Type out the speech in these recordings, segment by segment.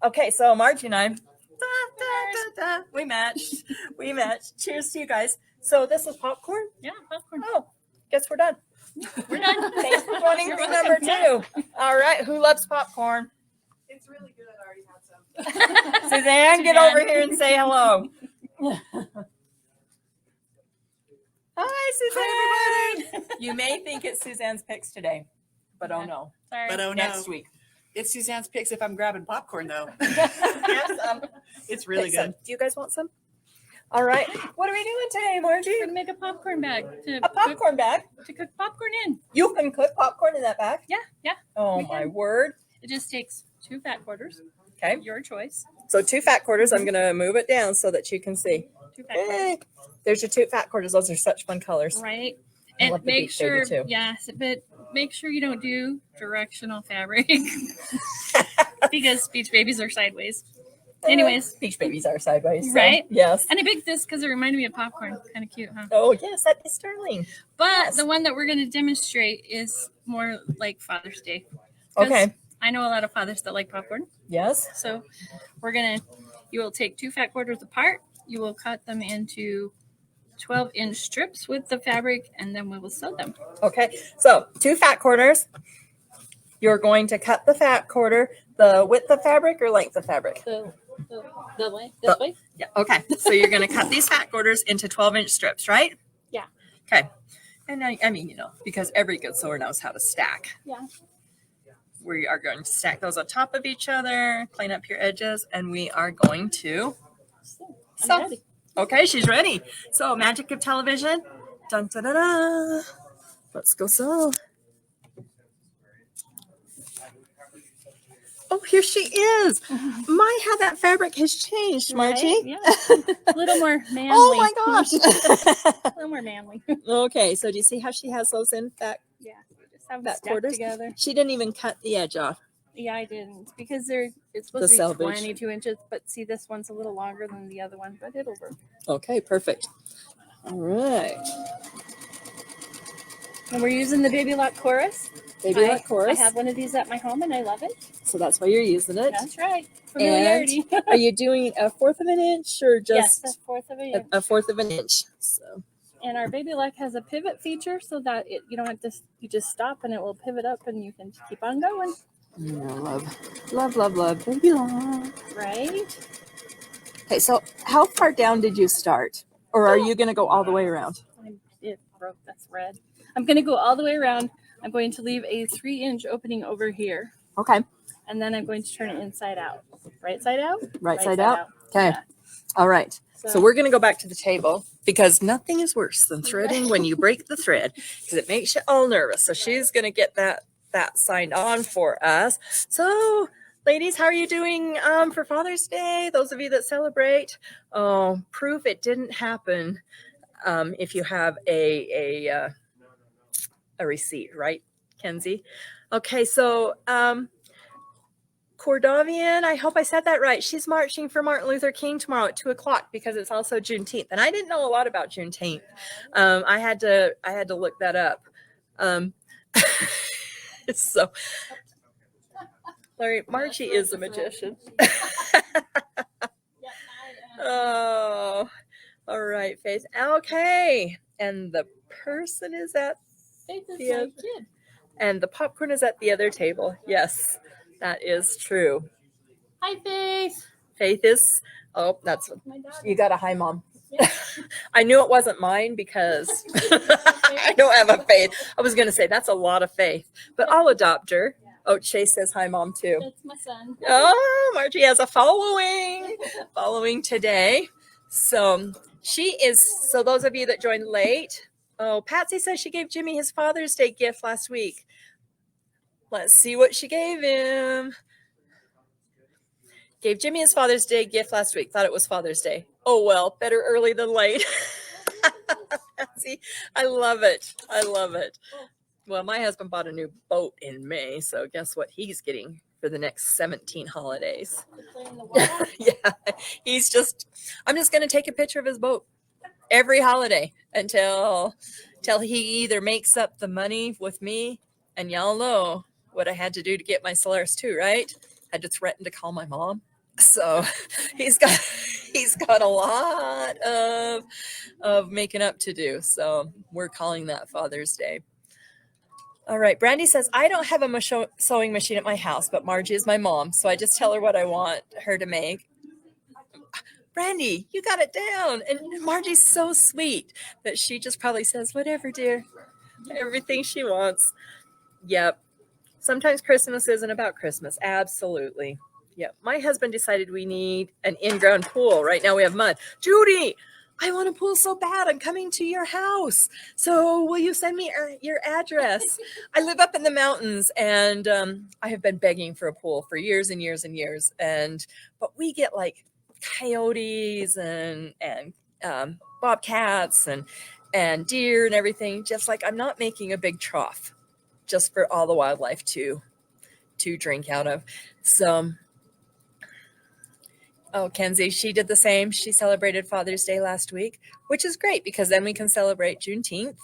Okay, so Margie and I, we matched. We matched. Cheers to you guys. So this is popcorn? Yeah, popcorn. Oh, guess we're done. We're done. Thanks for joining You're for welcome. number 2. Yeah. All right, who loves popcorn? It's really good. I already had some. Suzanne, get over here and say hello. Hi, Suzanne. Hi, everybody. You may think it's Suzanne's picks today, but oh no. Sorry. But oh no, Next week. it's Suzanne's picks if I'm grabbing popcorn though. Yes, It's really good. Do you guys want some? All right. What are we doing today, Margie? We're gonna make a popcorn bag to A popcorn bag. to cook popcorn in. You can cook popcorn in that bag? Yeah. Oh, We my can. word. It just takes 2 fat quarters. Okay. Your choice. So 2 fat quarters. I'm going to move it down so that you can see. 2 fat quarters. Hey, there's your 2 fat quarters. Those are such fun colors. Right. I And love the make beach baby, sure, too. yes, but make sure you don't do directional fabric because beach babies are sideways. Anyways, Beach babies are sideways. So, Right? yes. and I picked this because it reminded me of popcorn. Kind of cute, huh? Oh, yes. That is Sterling. But Yes. the one that we're going to demonstrate is more like Father's Day. 'Cause Okay. I know a lot of fathers that like popcorn. Yes. So you will take 2 fat quarters apart. You will cut them into 12-inch strips with the fabric, and then we will sew them. Okay. So 2 fat quarters. You're going to cut the fat quarter, the width of fabric or length of fabric? The way, this way? Yeah. Okay. So you're going to cut these fat quarters into 12-inch strips, right? Yeah. Okay. And I mean, because every good sewer knows how to stack. Yeah. We are going to stack those on top of each other, clean up your edges, and we are going to I'm sew. ready. Okay, she's ready. So, magic of television. Dun, da, da, da. Let's go sew. Oh, here she is. My, how that fabric has changed, Margie. Right? Yeah. A little more manly. Oh my gosh. A little more manly. Okay, so do you see how she has those in fat? Yeah. Just have them Fat stacked quarters? together. She didn't even cut the edge off. Yeah, I didn't because it's supposed The to be selvage. 22 inches, but see, this one's a little longer than the other one, but it'll work. Okay, perfect. All right. And we're using the Baby Lock Chorus. Baby I Lock Chorus. I have one of these at my home, and I love it. So that's why you're using it. That's right. Familiarity. Are you doing a 1/4 of an inch or yes, just a 1/4 of an inch. a 1/4 of an inch? So And our Baby Lock has a pivot feature so that you don't have to, you just stop and it will pivot up and you can keep on going. love, baby lock. Right? Okay, so how far down did you start? Or are you going to go all the way around? It broke. That's red. I'm going to go all the way around. I'm going to leave a 3-inch opening over here. Okay, And then I'm going to turn it inside out. Right side out? right side out. Okay, Yeah. all right. So we're going to go back to the table because nothing is worse than threading when you break the thread because it makes you all nervous. So she's going to get that signed on for us. So, ladies, how are you doing for Father's Day? Those of you that celebrate, proof it didn't happen if you have a receipt, right, Kenzie? Okay, so Cordovian, I hope I said that right. She's marching for Martin Luther King tomorrow at 2:00 because it's also Juneteenth, and I didn't know a lot about Juneteenth. I had to look that up. So, Larry, Margie is a magician. Oh, all right, Faith. Okay, and the person is at Faith is the my other- kid. and the popcorn is at the other table. Yes, that is true. Hi, Faith. Faith is. Oh, that's My daughter. you got a hi, mom. Yeah. I knew it wasn't mine because I don't have a faith. I was going to say that's a lot of faith, but I'll adopt her. Oh, Chase says hi, mom, too. That's my son. Oh, Margie has a following today. So so those of you that joined late, Patsy says she gave Jimmy his Father's Day gift last week. Let's see what she gave him. Gave Jimmy his Father's Day gift last week. Thought it was Father's Day. Oh, well, better early than late. Patsy, I love it. Well, my husband bought a new boat in May, so guess what he's getting for the next 17 holidays? Yeah, I'm just going to take a picture of his boat every holiday until he either makes up the money with me, and y'all know what I had to do to get my Solaris 2, right? I had to threaten to call my mom. So he's got a lot of making up to do. So we're calling that Father's Day. All right. Brandy says, I don't have a sewing machine at my house, but Margie is my mom. So I just tell her what I want her to make. Brandy, you got it down. And Margie's so sweet that she just probably says, whatever, dear. Everything she wants. Yep. Sometimes Christmas isn't about Christmas. Absolutely. Yep. My husband decided we need an in-ground pool. Right now we have mud. Judy, I want a pool so bad. I'm coming to your house. So will you send me your address? I live up in the mountains, and I have been begging for a pool for years and years and years. But we get like coyotes and bobcats and deer and everything. Just like I'm not making a big trough just for all the wildlife to drink out of. So, oh, Kenzie, she did the same. She celebrated Father's Day last week, which is great because then we can celebrate Juneteenth.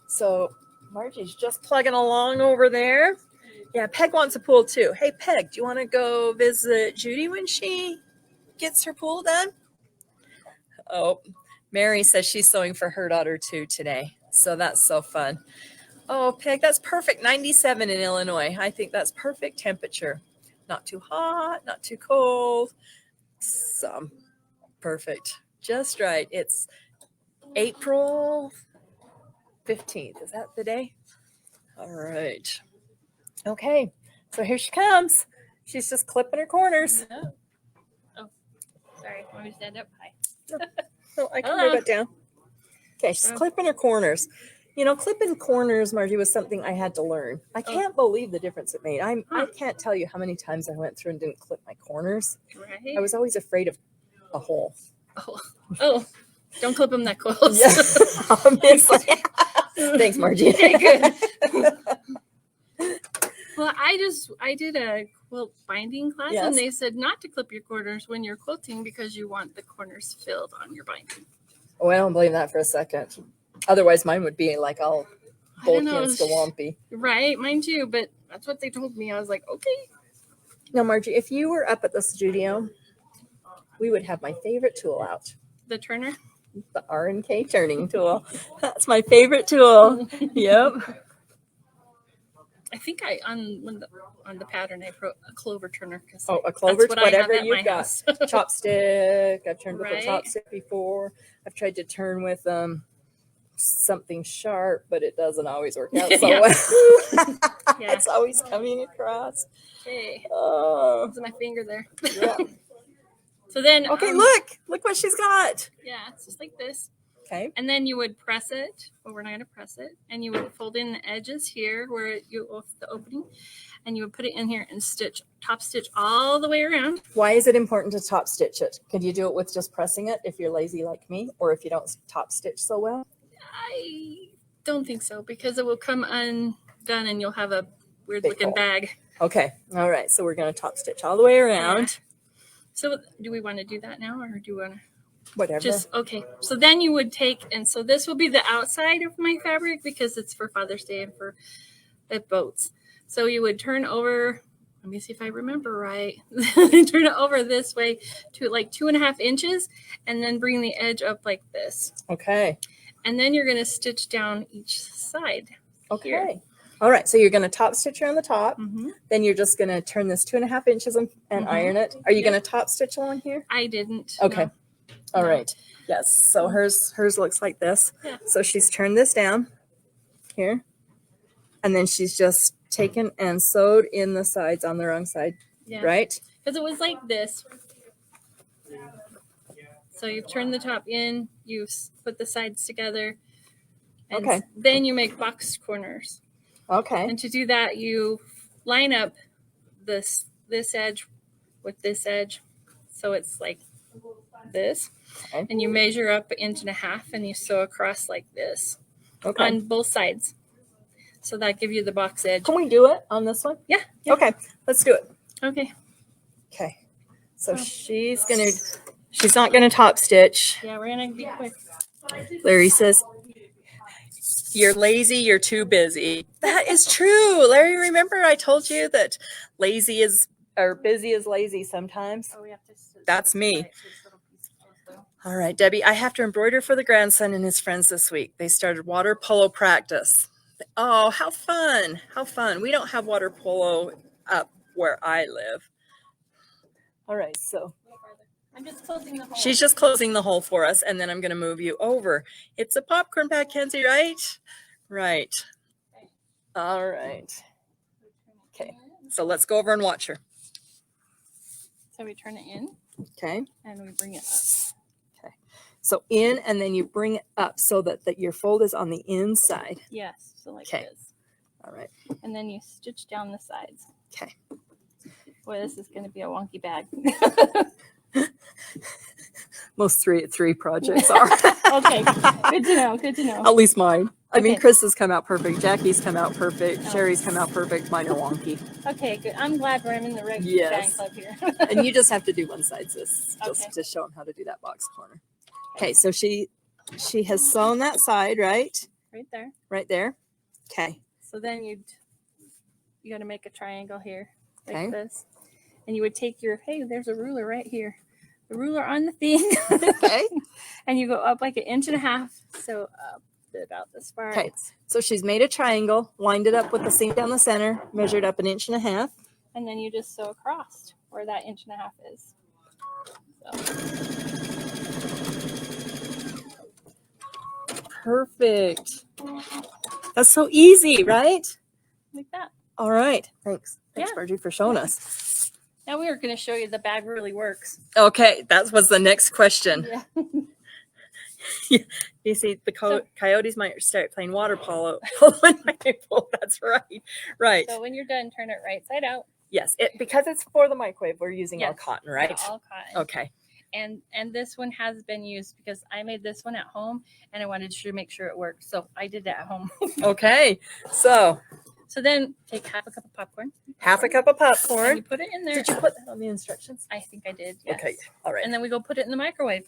So Margie's just plugging along over there. Yeah, Peg wants a pool too. Hey, Peg, do you want to go visit Judy when she gets her pool done? Oh, Mary says she's sewing for her daughter too today. So that's so fun. Oh, Peg, that's perfect. 97 in Illinois. I think that's perfect temperature. Not too hot, not too cold. So perfect. Just right. It's April 15th. Is that the day? All right. Okay. So here she comes. She's just clipping her corners. Oh, sorry. Want me to stand up? Hi. No, I can Hello. move it down. Okay, she's clipping her corners. You know, clipping corners, Margie, was something I had to learn. I can't believe the difference it made. I can't tell you how many times I went through and didn't clip my corners. Right. I was always afraid of a hole. Oh, don't clip them that close. Yeah, obviously. Thanks, Margie. Okay, good. Well, I did a quilt binding class, Yes. and they said not to clip your corners when you're quilting because you want the corners filled on your binding. Oh, I don't believe that for a second. Otherwise, mine would be like all bulky and swampy. Right, mine too, but that's what they told me. I was like, okay. Now, Margie, if you were up at the studio, we would have my favorite tool out. The turner? The R&K turning tool. That's my favorite tool. Yep. I think on the pattern I wrote a clover turner. Oh, a clover, what whatever I have at you've my got. house. Chopstick. I've turned with Right. a chopstick before. I've tried to turn with something sharp, but it doesn't always work out so Yeah. well. Yeah. It's always coming across. Okay. Oh, It's my finger there. yeah. So then Okay, look what she's got. Yeah, it's just like this. Okay. And then you would press it. Well, we're not going to press it. And you would fold in the edges here where the opening, and you would put it in here and top stitch all the way around. Why is it important to top stitch it? Could you do it with just pressing it if you're lazy like me, or if you don't top stitch so well? I don't think so, because it will come undone and you'll have a weird Big looking hole. bag. Okay. All right. So we're going to top stitch all the way around. So do we want to do that now, or do you want to? Whatever. Okay. So then you would take, and so this will be the outside of my fabric because it's for Father's Day and for the boats. So you would turn over, let me see if I remember right. Turn it over this way to like 2.5 inches, and then bring the edge up like this. Okay. And then you're going to stitch down each side. Okay. Here. All right. So you're going to top stitch around the top. Mm-hmm. Then you're just going to turn this 2.5 inches and iron it. Are you going to top stitch along here? I didn't. Okay. No. All right. Yes. So hers looks like this. Yeah. So she's turned this down here, and then she's just taken and sewed in the sides on the wrong side. Yeah. Right? Because it was like this. So you've turned the top in, you've put the sides together, and Okay. then you make box corners. Okay. And to do that, you line up this edge with this edge, so it's like this. Okay. And you measure up 1.5 inches, and you sew across like this Okay. on both sides. So that gives you the box edge. Can we do it on this one? Yeah. Okay. Let's do it. Okay. Okay. So she's not gonna top stitch. Yeah, we're gonna be quick. Larry says, "You're lazy, you're too busy." That is true. Larry, remember I told you that lazy is are busy as lazy sometimes. Oh, we have to. That's me. separate this little piece also. All right, Debbie, I have to embroider for the grandson and his friends this week. They started water polo practice. Oh, how fun. How fun. We don't have water polo up where I live. All right, so I'm just closing the hole. she's just closing the hole for us, and then I'm going to move you over. It's a popcorn pack, Kenzie, right? Right. All right. Okay, so let's go over and watch her. So we turn it in Okay. and we bring it up. So in, and then you bring it up so that your fold is on the inside. Yes, so like Okay. this. All right. And then you stitch down the sides. Okay. Boy, this is going to be a wonky bag. Most three projects are. Okay, good to know. Good to know. At least mine. I mean, Okay. Chris has come out perfect. Jackie's come out perfect. Oh. Sherry's come out perfect. Mine are wonky. Okay, good. I'm glad we're in the right Yes. fan club here. And you just have to do one side, sis, just Okay. to show them how to do that box corner. Okay, so she has sewn that side, right? Right there. Right there. Okay. So then you got to make a triangle here like Okay. this. And you would take your, hey, there's a ruler right here. The ruler on the thing. Okay. And you go up like 1.5 inches. So up to about this far. Okay. So she's made a triangle, lined it up with the seam down the center, measured up 1.5 inches. And then you just sew across where that 1.5 inches is. So, Perfect. That's so easy, right? like that. All right. Thanks. Thanks, Yeah. Margie, for showing us. Now we are going to show you the bag really works. Okay, that was the next question. Yeah. You see, the So- coyotes might start playing water polo. That's right. Right. So when you're done, turn it right side out. Yes, because it's for the microwave, we're using all Yes. cotton, right? Yeah, all cotton. Okay. And this one has been used because I made this one at home and I wanted to make sure it worked. So I did it at home. Okay. So So then take half a cup of popcorn. half a cup of And you popcorn. put it in there. Did you put that on the instructions? I think I did. Yes. Okay. All right. And then we go put it in the microwave.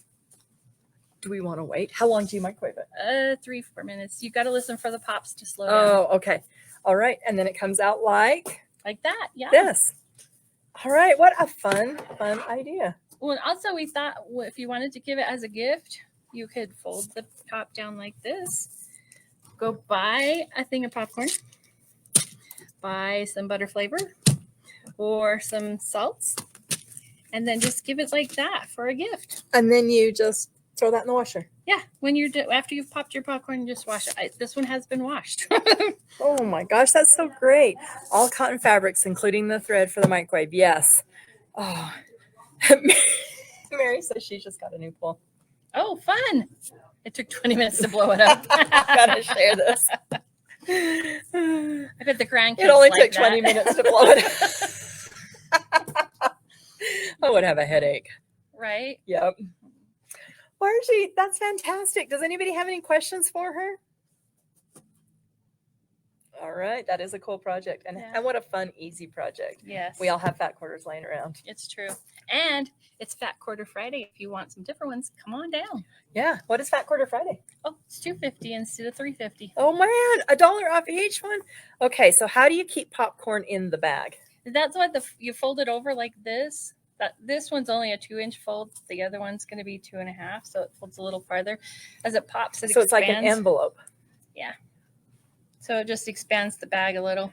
Do we want to wait? How long do you microwave it? 3-4 minutes. You got to listen for the pops to slow down. Oh, okay. All right. And then it comes out like Like that. Yeah. this. All right. What a fun idea. Well, also we thought if you wanted to give it as a gift, you could fold the top down like this. Go buy a thing of popcorn. Buy some butter flavor or some salts. And then just give it like that for a gift. And then you just throw that in the washer. Yeah, when you're after you've popped your popcorn, just wash it. This one has been washed. Oh my gosh, that's so great. All cotton fabrics, including the thread for the microwave. Yes. Oh. Mary says she just got a new pool. Oh, fun! It took 20 minutes to blow it up. Gotta share this. I bet the grandkids. It only like took 20 that. minutes to blow it up. I would have a headache. Right? Yep. Margie, that's fantastic. Does anybody have any questions for her? All right, that is a cool project. And, Yeah. and what a fun, easy project. Yes. We all have fat quarters laying around. It's true. And it's Fat Quarter Friday. If you want some different ones, come on down. Yeah. What is Fat Quarter Friday? Oh, it's $2.50 instead of $3.50. Oh man, $1 off each one. Okay, so how do you keep popcorn in the bag? That's what you fold it over like this. This one's only a 2-inch fold. The other one's going to be 2.5, so it folds a little farther. As it pops, it So it's like an expands. envelope. So it just expands the bag a little.